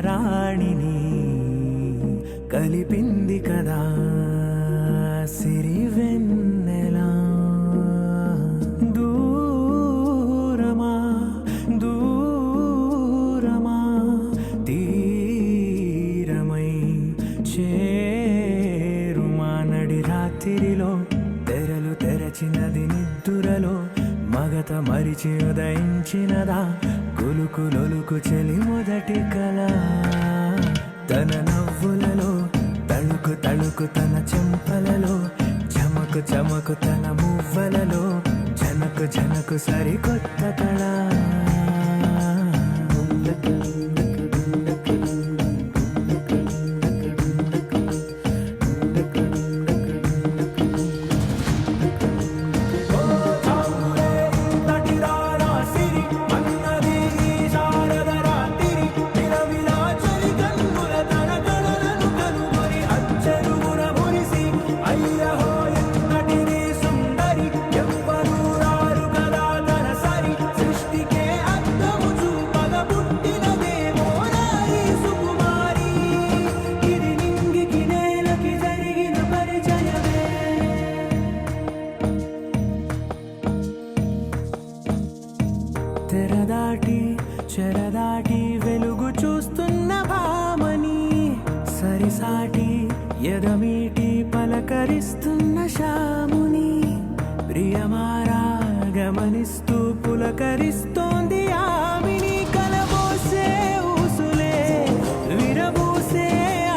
రాణిని కలిపింది కదా సిరి వెన్నెలా. దూరమా దూరమా తీరమై చేరుమా నడి రాత్రిలో తెరలు తెరచినది నిద్దురలో మగత మరిచి ఉదయించినదా కులుకు లొలుకు చెలి మొదటి కళ. తన నవ్వులలో తళుకు తళుకు తన చెంపలలో చమకు చమకు తన మువ్వలలో జనకు జనకు సరికొత్త కళ. తెరదాటి చెరదాటి వెలుగు చూస్తున్న భామని సరిసాటి ఎదమీటి పలకరిస్తున్న శాముని ప్రియమారా గమనిస్తూ పులకరిస్తోంది ఆమెని. కలబోసే ఊసులే విరబూసే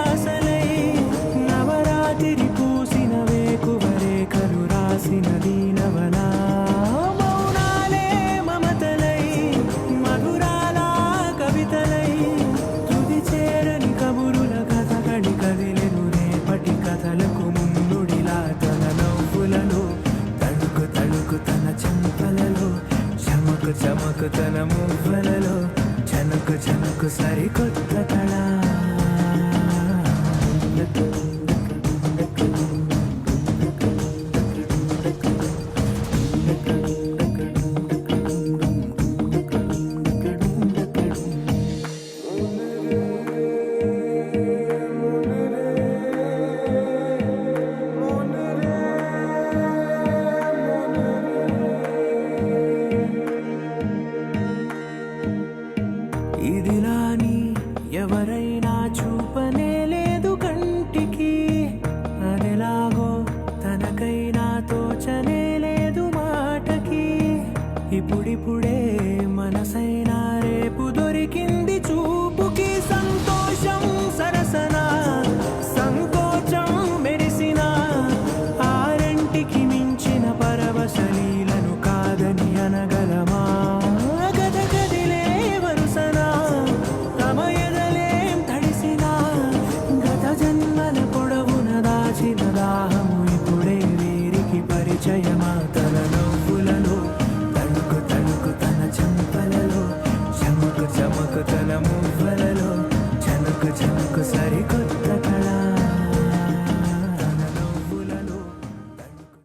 ఆశలై నవరాత్రి పూసిన వేకువరేఖలు రాసిన దీనవలా. కథలకు ముందుడిలా తన నవ్వులలో తళుకు తళుకు తన చెంపలలో చమకు చమకు తన మువ్వలలో జనకు జనకు సరికొత్త కళ. ఇదిలాని ఎవరైనా చూపనే లేదు కంటికి అదెలాగో తనకైనా తోచనే లేదు మాటకి. ఇప్పుడిప్పుడే మనసైనా రేపు దొరికింది చూపుకి. సంతోషం సరసన సంకోచం మెరిసిన ఆరంటికి మించిన పరవశలీలను కాదని అనగలమా. దాహము ఇప్పుడే వీరికి పరిచయమా. తన నవ్వులలో తణుకు తణుకు తన చెంపలలో చమకు చమకు తన